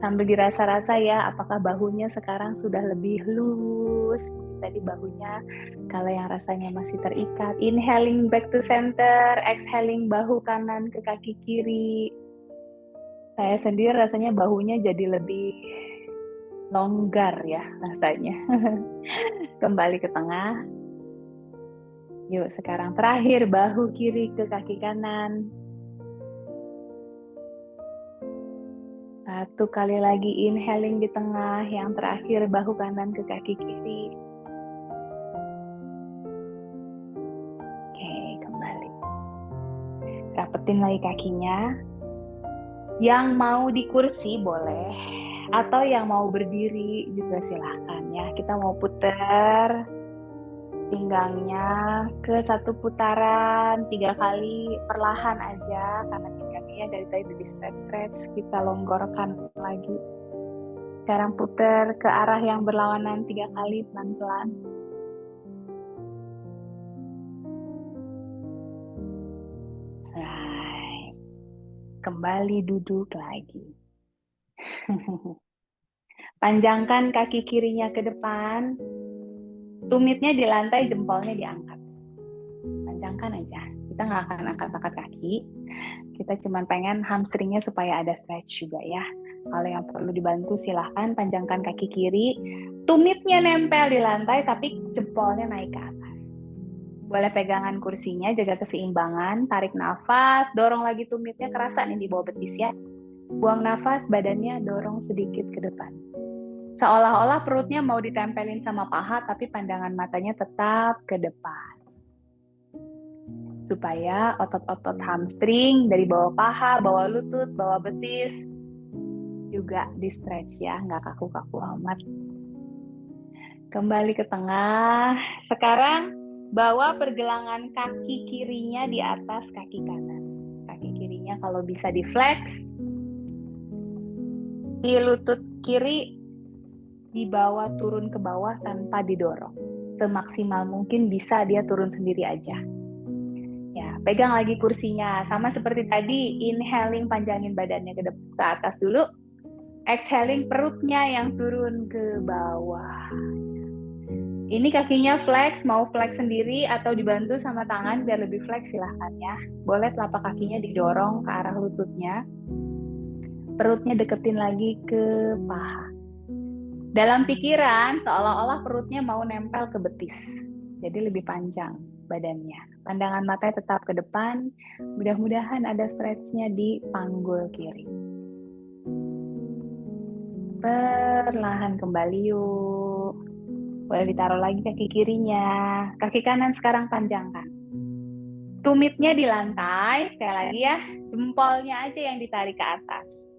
Sambil dirasa-rasa ya, apakah bahunya sekarang sudah lebih loose. Tadi bahunya, kalau yang rasanya masih terikat. Inhaling back to center, exhaling bahu kanan ke kaki kiri. Saya sendiri rasanya bahunya jadi lebih longgar ya rasanya. Kembali ke tengah. Yuk sekarang terakhir bahu kiri ke kaki kanan. Satu kali lagi inhaling di tengah. Yang terakhir bahu kanan ke kaki kiri. Oke, kembali. Rapetin lagi kakinya. Yang mau di kursi boleh. Atau yang mau berdiri juga silahkan ya. Kita mau putar pinggangnya ke satu putaran 3 kali perlahan aja karena pinggangnya dari tadi di stretch kita longgorkan lagi. Sekarang putar ke arah yang berlawanan 3 kali pelan-pelan. Right. Kembali duduk lagi. Panjangkan kaki kirinya ke depan. Tumitnya di lantai, jempolnya diangkat. Panjangkan aja. Kita nggak akan angkat-angkat kaki. Kita cuma pengen hamstringnya supaya ada stretch juga ya. Kalau yang perlu dibantu silahkan panjangkan kaki kiri. Tumitnya nempel di lantai tapi jempolnya naik ke atas. Boleh pegangan kursinya, jaga keseimbangan. Tarik nafas, dorong lagi tumitnya, kerasa nih di bawah betis ya. Buang nafas, badannya dorong sedikit ke depan. Seolah-olah perutnya mau ditempelin sama paha, tapi pandangan matanya tetap ke depan. Supaya otot-otot hamstring dari bawah paha, bawah lutut, bawah betis juga di stretch ya, nggak kaku-kaku amat. Kembali ke tengah. Sekarang bawa pergelangan kaki kirinya di atas kaki kanan. Kaki kirinya kalau bisa di flex. Di lutut kiri dibawa turun ke bawah tanpa didorong. Semaksimal mungkin bisa dia turun sendiri aja. Ya, pegang lagi kursinya. Sama seperti tadi, inhaling panjangin badannya ke atas dulu. Exhaling perutnya yang turun ke bawah. Ini kakinya flex, mau flex sendiri atau dibantu sama tangan biar lebih flex silahkan ya. Boleh telapak kakinya didorong ke arah lututnya. Perutnya deketin lagi ke paha. Dalam pikiran, seolah-olah perutnya mau nempel ke betis. Jadi lebih panjang badannya. Pandangan matanya tetap ke depan. Mudah-mudahan ada stretch-nya di panggul kiri. Perlahan kembali yuk. Boleh ditaruh lagi kaki kirinya. Kaki kanan sekarang panjangkan. Tumitnya di lantai. Sekali lagi ya, jempolnya aja yang ditarik ke atas.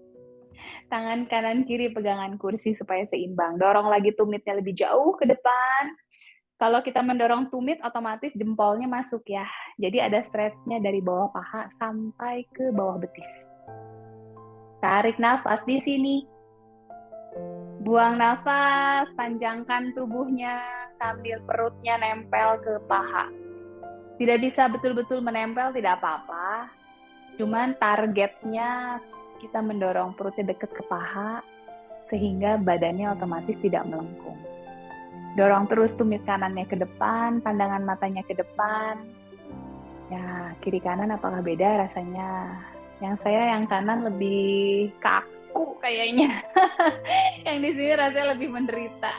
Tangan kanan kiri pegangan kursi supaya seimbang. Dorong lagi tumitnya lebih jauh ke depan. Kalau kita mendorong tumit, otomatis jempolnya masuk ya. Jadi ada stretch-nya dari bawah paha sampai ke bawah betis. Tarik nafas di sini. Buang nafas, panjangkan tubuhnya sambil perutnya nempel ke paha. Tidak bisa betul-betul menempel, tidak apa-apa. Cuman targetnya kita mendorong perutnya dekat ke paha sehingga badannya otomatis tidak melengkung. Dorong terus tumit kanannya ke depan, pandangan matanya ke depan. Ya, kiri kanan apakah beda rasanya? Yang saya yang kanan lebih kaku kayaknya. Yang di sini rasanya lebih menderita.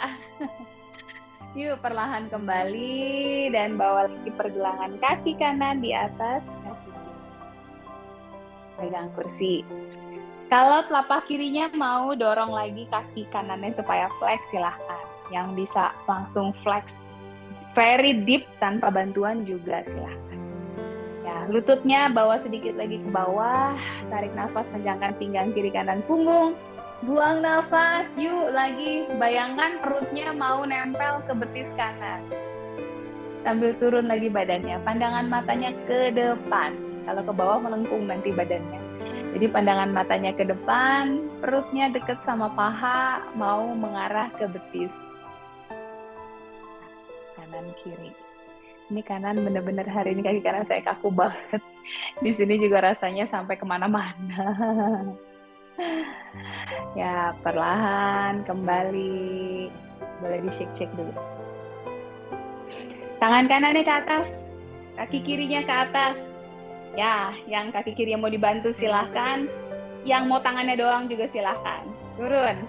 Yuk perlahan kembali dan bawa lagi pergelangan kaki kanan di atas kaki kiri. Pegang kursi. Kalau telapak kirinya mau dorong lagi kaki kanannya supaya flex, silahkan. Yang bisa langsung flex very deep tanpa bantuan juga silahkan. Ya, lututnya bawa sedikit lagi ke bawah. Tarik nafas, panjangkan pinggang kiri kanan punggung. Buang nafas, yuk lagi. Bayangkan perutnya mau nempel ke betis kanan. Sambil turun lagi badannya. Pandangan matanya ke depan. Kalau ke bawah melengkung nanti badannya. Jadi pandangan matanya ke depan, perutnya dekat sama paha, mau mengarah ke betis. Kanan kiri. Ini kanan benar-benar hari ini kaki kanan saya kaku banget. Di sini juga rasanya sampai kemana-mana. Ya, perlahan kembali. Boleh di-shake-shake dulu. Tangan kanannya ke atas, kaki kirinya ke atas. Ya, yang kaki kiri yang mau dibantu silahkan. Yang mau tangannya doang juga silahkan. Turun,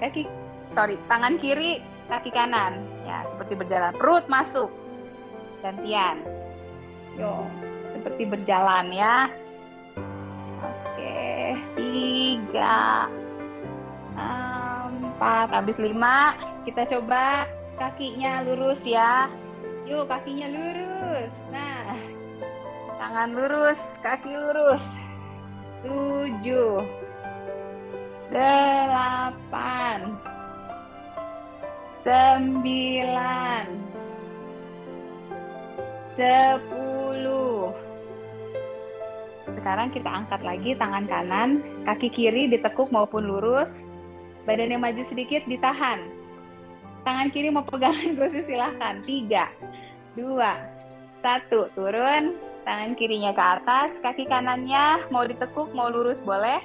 tangan kiri, kaki kanan. Ya, seperti berjalan. Perut masuk. Gantian. Yo, seperti berjalan ya. Oke, 3, 4, habis 5. Kita coba kakinya lurus ya. Yuk, kakinya lurus. Nah, tangan lurus, kaki lurus. 7, 8, 9, 10. Sekarang kita angkat lagi tangan kanan, kaki kiri ditekuk maupun lurus, badannya maju sedikit, ditahan. Tangan kiri mau pegangan kursi silahkan. 3, 2, 1, turun. Tangan kirinya ke atas, kaki kanannya mau ditekuk, mau lurus boleh.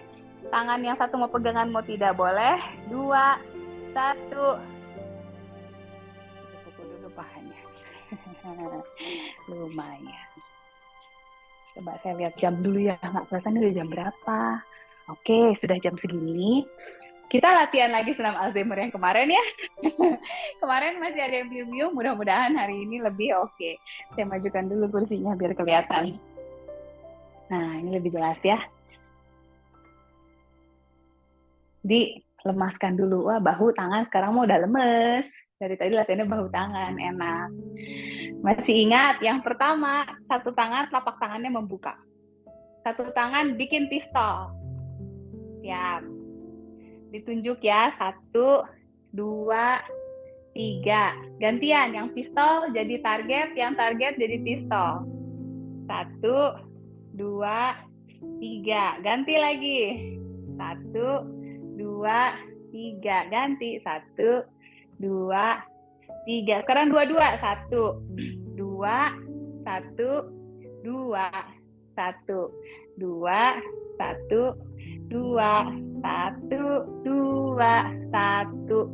Tangan yang satu mau pegangan, mau tidak boleh. 2, 1. Tekuk dulu pahanya. Lumayan. Coba saya lihat jam dulu ya, nggak kelihatan udah jam berapa. Oke, sudah jam segini. Kita latihan lagi senam Alzheimer yang kemarin ya. Kemarin masih ada yang biu-biu, mudah-mudahan hari ini lebih oke. Saya majukan dulu kursinya biar kelihatan. Nah, ini lebih jelas ya. Dilemaskan dulu. Wah, bahu, tangan sekarang mau udah lemes. Dari tadi latihannya bahu tangan, enak. Masih ingat, yang pertama, satu tangan, telapak tangannya membuka. Satu tangan bikin pistol. Siap. Ditunjuk ya, 1, 2, 3. Gantian, yang pistol jadi target, yang target jadi pistol. 1, 2, 3. Ganti lagi. 1, 2, 3. Ganti. 1, 2, 3. Sekarang 2-2. 1, 2, 1, 2, 1, 2, 1, 2, 1, 2, 1,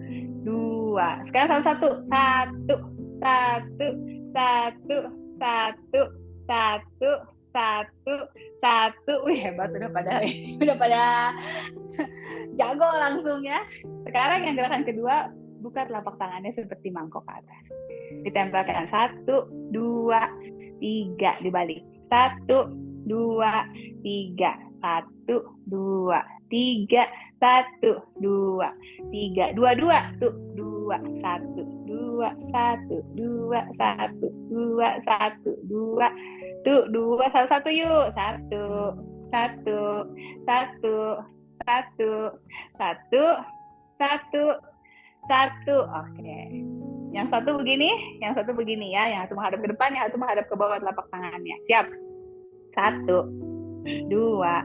2. Sekarang satu-satu. 1, 1, 1, 1, 1, 1, 1. Wih, hebat, udah pada jago langsung ya. Sekarang yang gerakan kedua, buka telapak tangannya seperti mangkok ke atas. Ditempelkan 1, 2, 3, dibalik. 1, 2, 3, 1, 2, 3, 1, 2, 3, 2, 2, tuh, 2, 1, 2, 1, 2, 1, 2, 1, 2, tuh, 2, 1, 1 yuk. 1, 1, 1, 1, 1, 1, 1. Oke. Yang satu begini ya. Yang satu menghadap ke depan, yang satu menghadap ke bawah telapak tangannya. Siap. 1, 2,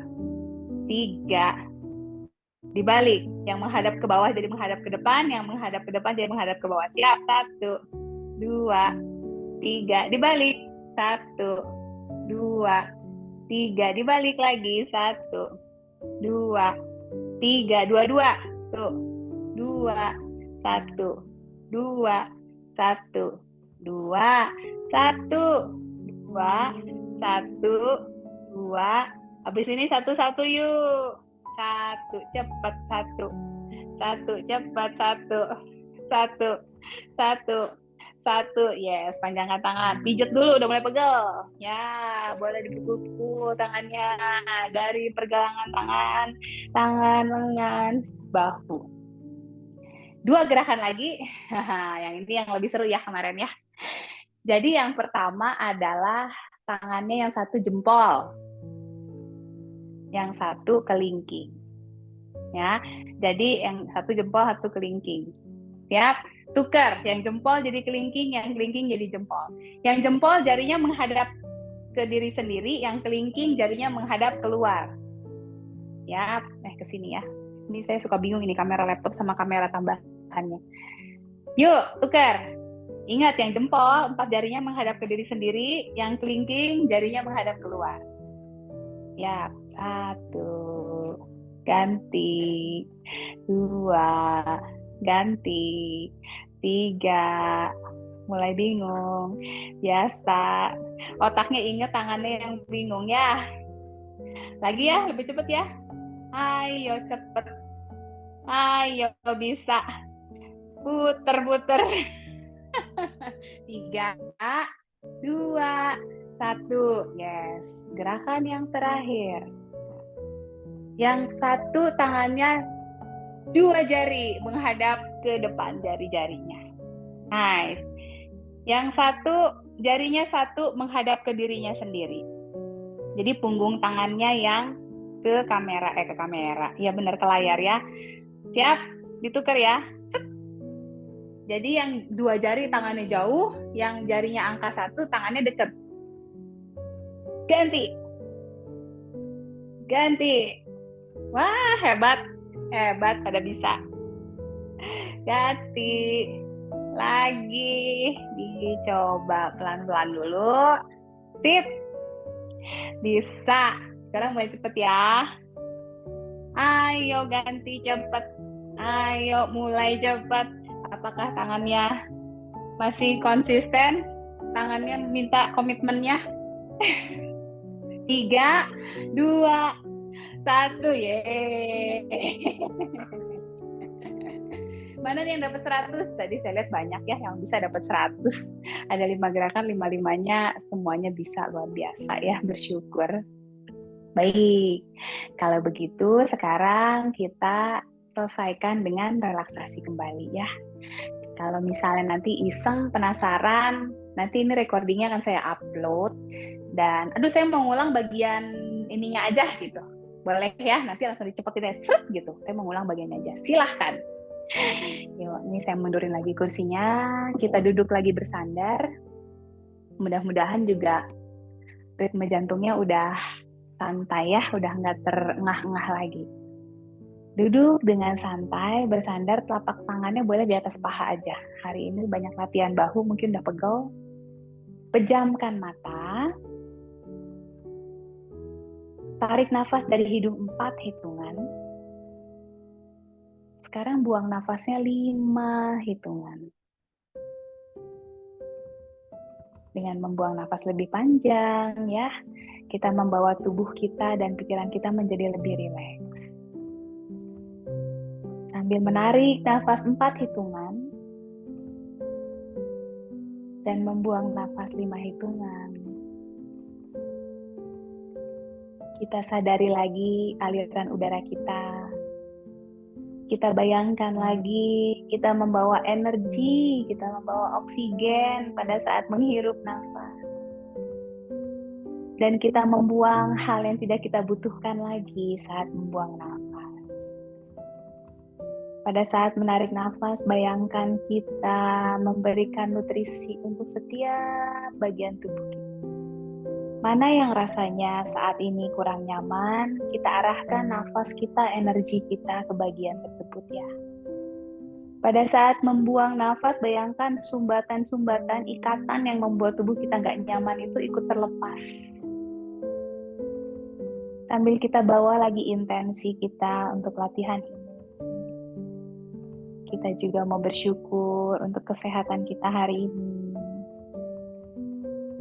3. Dibalik. Yang menghadap ke bawah jadi menghadap ke depan, yang menghadap ke depan jadi menghadap ke bawah. Siap. 1, 2, 3. Dibalik. 1, 2, 3. Dibalik lagi. 1, 2, 3. 2, 2. Tuh. 2, 1, 2, 1, 2, 1, 2, 1, 2. Habis ini 1, 1 yuk. 1, cepat. 1, 1, cepat. 1, 1, 1, 1. Yes, panjangkan tangan. Pijet dulu, udah mulai pegel. Ya, boleh dipukul-pukul tangannya dari pergelangan tangan, lengan, bahu. 2 gerakan lagi. Yang ini yang lebih seru ya kemarin ya. Jadi yang pertama adalah tangannya yang satu jempol, yang satu kelingking. Ya, jadi yang satu jempol, satu kelingking. Siap? Tukar, yang jempol jadi kelingking, yang kelingking jadi jempol. Yang jempol jarinya menghadap ke diri sendiri, yang kelingking jarinya menghadap keluar. Ya, ke sini ya. Ini saya suka bingung ini kamera laptop sama kamera tambahannya. Yuk, tukar. Ingat yang jempol, 4 jarinya menghadap ke diri sendiri, yang kelingking jarinya menghadap keluar. Ya, 1, ganti, 2, ganti, 3, mulai bingung. Biasa, otaknya ingat tangannya yang bingung ya. Lagi ya, lebih cepet ya. Ayo cepet, ayo bisa. Puter-puter. 3, 2, 1. Yes, gerakan yang terakhir. Yang satu tangannya 2 jari menghadap ke depan jari-jarinya. Nice. Yang satu jarinya satu menghadap ke dirinya sendiri. Jadi punggung tangannya yang ke kamera, ke kamera. Ya benar, ke layar ya. Siap? Ditukar ya. Jadi yang 2 jari tangannya jauh, yang jarinya angka 1 tangannya deket. Ganti. Ganti. Wah, hebat. Hebat, pada bisa. Ganti. Lagi. Dicoba pelan-pelan dulu. Sip. Bisa. Sekarang mulai cepet ya. Ayo ganti cepet. Ayo mulai cepet. Apakah tangannya masih konsisten? Tangannya minta komitmennya. 3, 2, 1. Yeay. Mana nih yang dapat 100? Tadi saya lihat banyak ya yang bisa dapat 100. Ada 5 gerakan, 5-5-nya semuanya bisa, luar biasa ya, bersyukur. Baik, kalau begitu sekarang kita selesaikan dengan relaksasi kembali ya. Kalau misalnya nanti iseng, penasaran, nanti ini recordingnya akan saya upload. Dan aduh saya mau ngulang bagian ininya aja gitu. Boleh ya, nanti langsung dicepetin ya, seret gitu. Saya mau ngulang bagiannya aja, silahkan. Yuk, ini saya mundurin lagi kursinya. Kita duduk lagi bersandar. Mudah-mudahan juga ritme jantungnya udah santai ya, udah nggak terengah-engah lagi. Duduk dengan santai, bersandar, telapak tangannya boleh di atas paha aja. Hari ini banyak latihan bahu, mungkin udah pegel. Pejamkan mata. Tarik nafas dari hidung 4 hitungan. Sekarang buang nafasnya 5 hitungan. Dengan membuang nafas lebih panjang ya, kita membawa tubuh kita dan pikiran kita menjadi lebih rileks. Sambil menarik nafas 4 hitungan dan membuang nafas 5 hitungan. Kita sadari lagi aliran udara kita. Kita bayangkan lagi, kita membawa energi, kita membawa oksigen pada saat menghirup nafas. Dan kita membuang hal yang tidak kita butuhkan lagi saat membuang nafas. Pada saat menarik nafas, bayangkan kita memberikan nutrisi untuk setiap bagian tubuh kita. Mana yang rasanya saat ini kurang nyaman, kita arahkan nafas kita, energi kita ke bagian tersebut ya. Pada saat membuang nafas, bayangkan sumbatan-sumbatan, ikatan yang membuat tubuh kita nggak nyaman itu ikut terlepas. Sambil kita bawa lagi intensi kita untuk latihan ini. Kita juga mau bersyukur untuk kesehatan kita hari ini.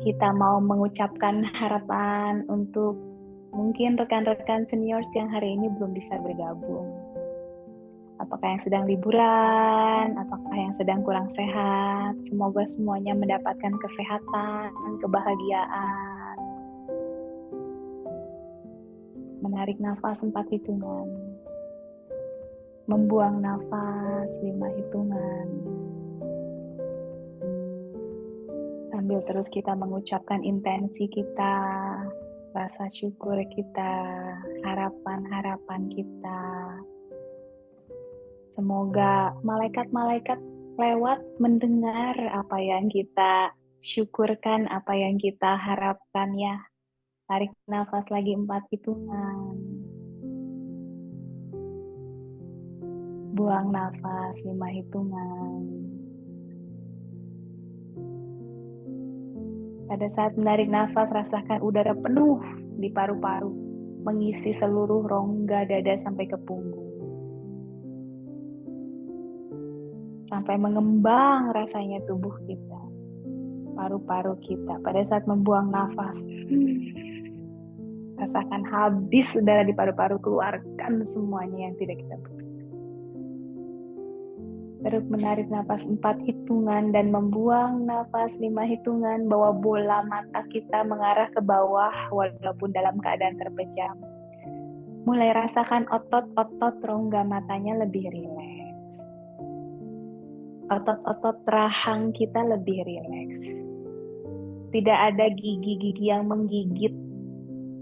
Kita mau mengucapkan harapan untuk mungkin rekan-rekan seniors yang hari ini belum bisa bergabung. Apakah yang sedang liburan, apakah yang sedang kurang sehat, semoga semuanya mendapatkan kesehatan, kebahagiaan. Menarik nafas 4 hitungan. Membuang nafas 5 hitungan. Sambil terus kita mengucapkan intensi kita, rasa syukur kita, harapan-harapan kita. Semoga malaikat-malaikat lewat mendengar apa yang kita syukurkan, apa yang kita harapkan ya. Tarik nafas lagi 4 hitungan. Buang nafas 5 hitungan. Pada saat menarik nafas, rasakan udara penuh di paru-paru, mengisi seluruh rongga dada sampai ke punggung. Sampai mengembang rasanya tubuh kita, paru-paru kita. Pada saat membuang nafas, rasakan habis udara di paru-paru, keluarkan semuanya yang tidak kita butuhkan. Terus menarik nafas 4 hitungan dan membuang nafas 5 hitungan. Bawa bola mata kita mengarah ke bawah walaupun dalam keadaan terpejam. Mulai rasakan otot-otot rongga matanya lebih rileks. Otot-otot rahang kita lebih rileks. Tidak ada gigi-gigi yang menggigit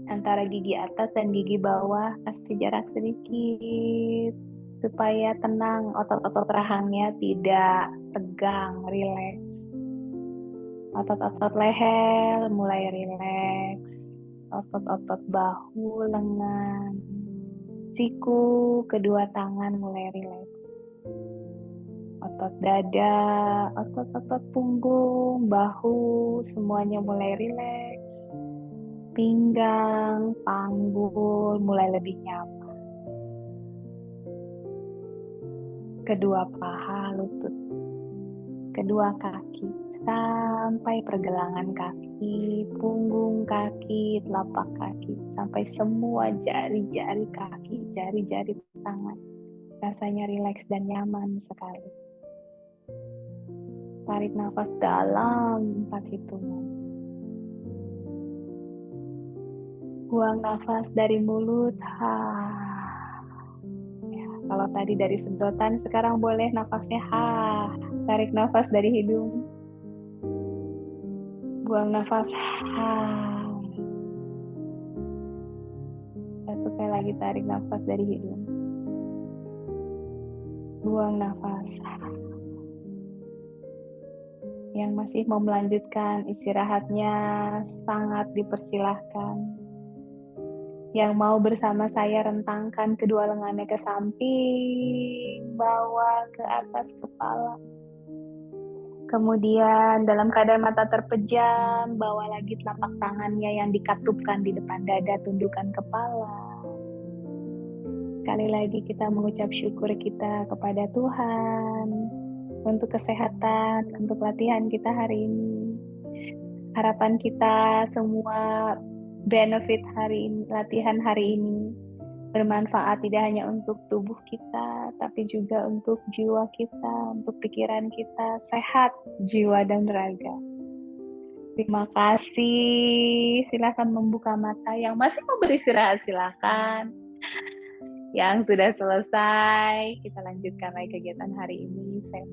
antara gigi atas dan gigi bawah. Kasih jarak sedikit supaya tenang, otot-otot rahangnya tidak tegang, rileks. Otot-otot leher mulai rileks. Otot-otot bahu, lengan, siku, kedua tangan mulai rileks. Otot dada, otot-otot punggung, bahu, semuanya mulai rileks. Pinggang, panggul mulai lebih nyaman. Kedua paha, lutut, kedua kaki, sampai pergelangan kaki, punggung kaki, telapak kaki, sampai semua jari-jari kaki, jari-jari tangan. Rasanya rileks dan nyaman sekali. Tarik nafas dalam 4 hitungan. Buang nafas dari mulut. Kalau tadi dari sedotan, sekarang boleh nafasnya tarik nafas dari hidung. Buang nafas. Satu kali lagi tarik nafas dari hidung. Buang nafas. Yang masih mau melanjutkan istirahatnya sangat dipersilahkan. Yang mau bersama saya, rentangkan kedua lengannya ke samping, bawa ke atas kepala. Kemudian dalam keadaan mata terpejam, bawa lagi telapak tangannya yang dikatupkan di depan dada, tundukkan kepala. Sekali lagi kita mengucap syukur kita kepada Tuhan untuk kesehatan, untuk latihan kita hari ini. Harapan kita semua benefit hari ini, latihan hari ini bermanfaat tidak hanya untuk tubuh kita, tapi juga untuk jiwa kita, untuk pikiran kita, sehat jiwa dan raga. Terima kasih. Silakan membuka mata. Yang masih mau beristirahat silakan. Yang sudah selesai, kita lanjutkan lagi kegiatan hari ini.